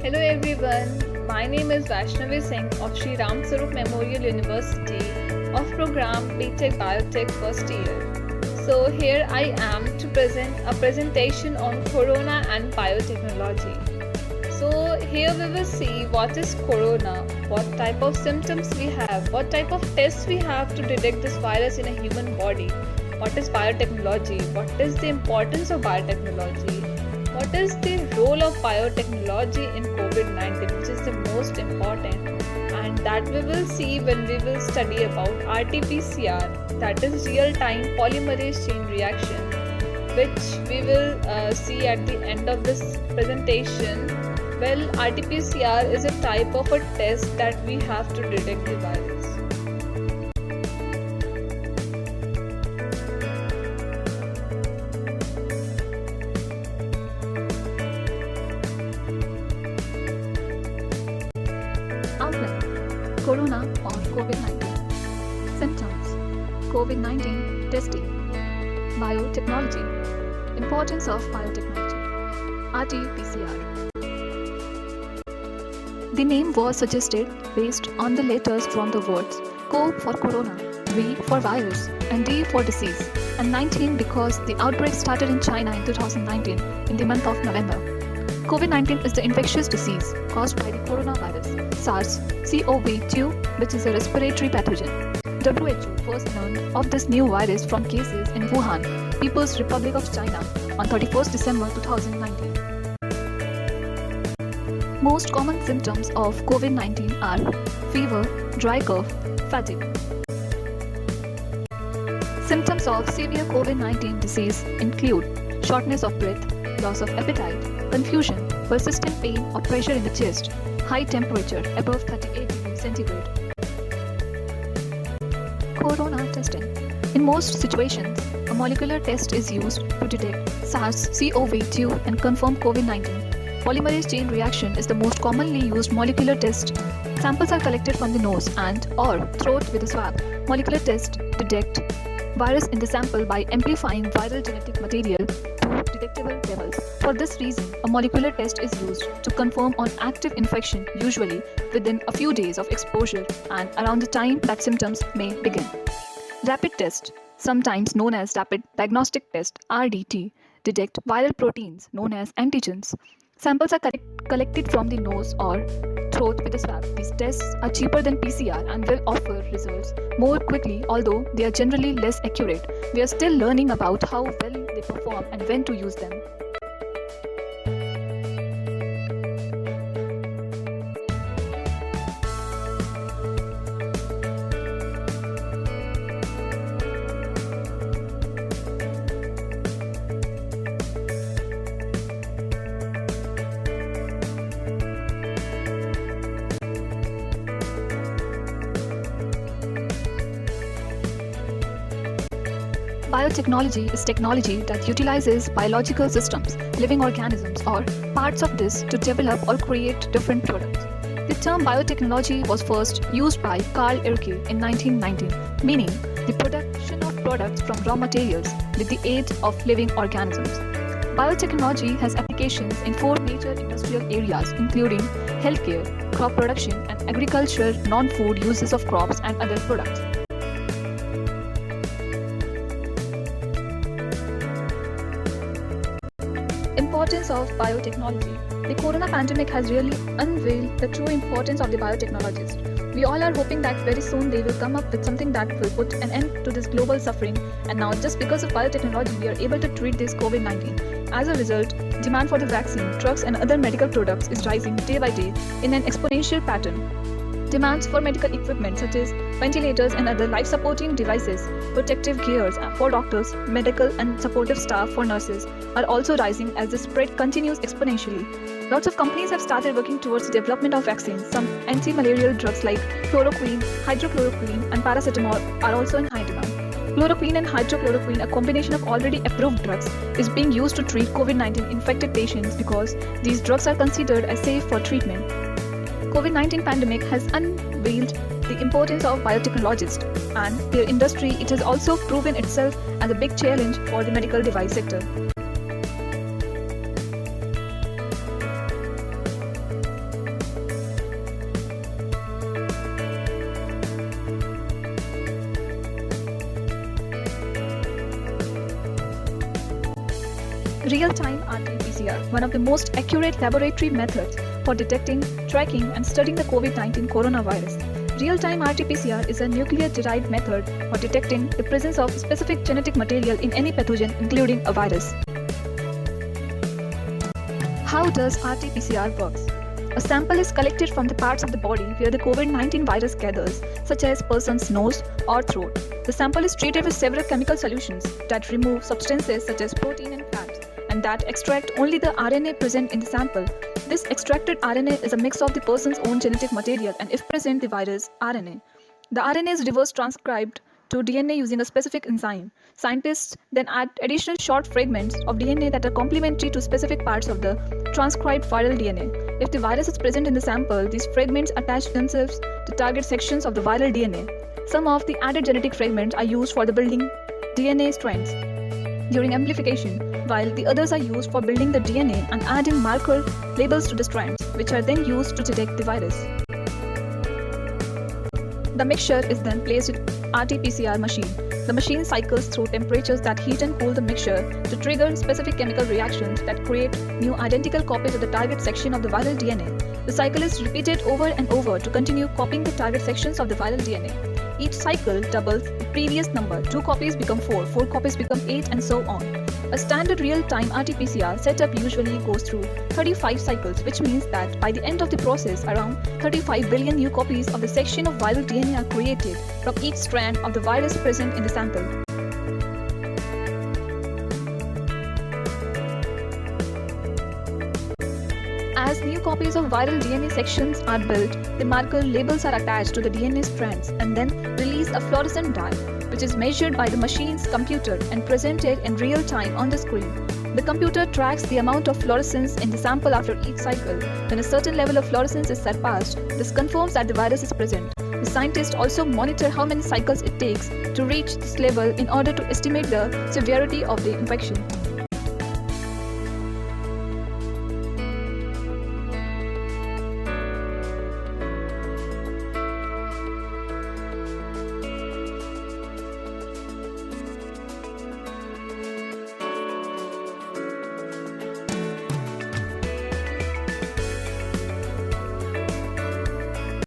Hello everyone, my name is Vaishnavi Singh of Sri Ram Sarup Memorial University of program BTech Biotech first year. So here I am to present a presentation on Corona and biotechnology. So here we will see what is Corona, what type of symptoms we have, what type of tests we have to detect this virus in a human body, what is biotechnology, what is the importance of biotechnology, what is the role of biotechnology in COVID-19, which is the most important, and that we will see when we will study about RT-PCR, that is real-time polymerase chain reaction, which we will see at the end of this presentation. Well, RT-PCR is a type of a test that we have to detect the virus. Outline: Corona or COVID-19. Symptoms: COVID-19 testing. Biotechnology. Importance of biotechnology. RT-PCR. The name was suggested based on the letters from the words CO for corona, V for virus, and D for disease, and 19 because the outbreak started in China in 2019 in the month of November. COVID-19 is the infectious disease caused by the coronavirus, SARS-CoV-2, which is a respiratory pathogen. WHO first learned of this new virus from cases in Wuhan, People's Republic of China, on 31st December 2019. Most common symptoms of COVID-19 are fever, dry cough, fatigue. Symptoms of severe COVID-19 disease include shortness of breath, loss of appetite, confusion, persistent pain or pressure in the chest, high temperature above 38 degrees centigrade. Corona testing. In most situations, a molecular test is used to detect SARS-CoV-2 and confirm COVID-19. Polymerase chain reaction is the most commonly used molecular test. Samples are collected from the nose and/or throat with a swab. Molecular tests detect virus in the sample by amplifying viral genetic material to detectable levels. For this reason, a molecular test is used to confirm on active infection, usually within a few days of exposure and around the time that symptoms may begin. Rapid test, sometimes known as rapid diagnostic test (RDT), detect viral proteins known as antigens. Samples are collected from the nose or throat with a swab. These tests are cheaper than PCR and will offer results more quickly, although they are generally less accurate. We are still learning about how well they perform and when to use them. Biotechnology is technology that utilizes biological systems, living organisms, or parts of this to develop or create different products. The term biotechnology was first used by Carl Icke in 1919, meaning the production of products from raw materials with the aid of living organisms. Biotechnology has applications in 4 major industrial areas, including healthcare, crop production, and agriculture, non-food uses of crops, and other products. Importance of biotechnology. The corona pandemic has really unveiled the true importance of the biotechnologist. We all are hoping that very soon they will come up with something that will put an end to this global suffering, and now just because of biotechnology we are able to treat this COVID-19. As a result, demand for the vaccine, drugs and other medical products is rising day by day in an exponential pattern. Demands for medical equipment such as ventilators and other life-supporting devices, protective gears for doctors, medical and supportive staff for nurses are also rising as the spread continues exponentially. Lots of companies have started working towards the development of vaccines. Some anti-malarial drugs like chloroquine, hydrochloroquine and paracetamol are also in high demand. Chloroquine and hydrochloroquine, a combination of already approved drugs, is being used to treat COVID-19 infected patients because these drugs are considered as safe for treatment. COVID-19 pandemic has unveiled the importance of biotechnologists and their industry. It has also proven itself as a big challenge for the medical device sector. Real-time RT-PCR, one of the most accurate laboratory methods for detecting, tracking, and studying the COVID-19 coronavirus. Real-time RT-PCR is a nuclear-derived method for detecting the presence of specific genetic material in any pathogen, including a virus. How does RT-PCR work? A sample is collected from the parts of the body where the COVID-19 virus gathers, such as person's nose or throat. The sample is treated with several chemical solutions that remove substances such as protein and fats, and that extract only the RNA present in the sample. This extracted RNA is a mix of the person's own genetic material and, if present, the virus RNA. The RNA is reverse transcribed to DNA using a specific enzyme. Scientists then add additional short fragments of DNA that are complementary to specific parts of the transcribed viral DNA. If the virus is present in the sample, these fragments attach themselves to target sections of the viral DNA. Some of the added genetic fragments are used for the building DNA strands during amplification, while the others are used for building the DNA and adding marker labels to the strands, which are then used to detect the virus. The mixture is then placed in RT-PCR machine. The machine cycles through temperatures that heat and cool the mixture to trigger specific chemical reactions that create new identical copies of the target section of the viral DNA. The cycle is repeated over and over to continue copying the target sections of the viral DNA. Each cycle doubles the previous number. 2 copies become 4, 4 copies become 8, and so on. A standard real-time RT-PCR setup usually goes through 35 cycles, which means that by the end of the process, around 35 billion new copies of the section of viral DNA are created from each strand of the virus present in the sample. As new copies of viral DNA sections are built, the marker labels are attached to the DNA strands and then release a fluorescent dye, which is measured by the machine's computer and presented in real time on the screen. The computer tracks the amount of fluorescence in the sample after each cycle. When a certain level of fluorescence is surpassed, this confirms that the virus is present. The scientists also monitor how many cycles it takes to reach this level in order to estimate the severity of the infection.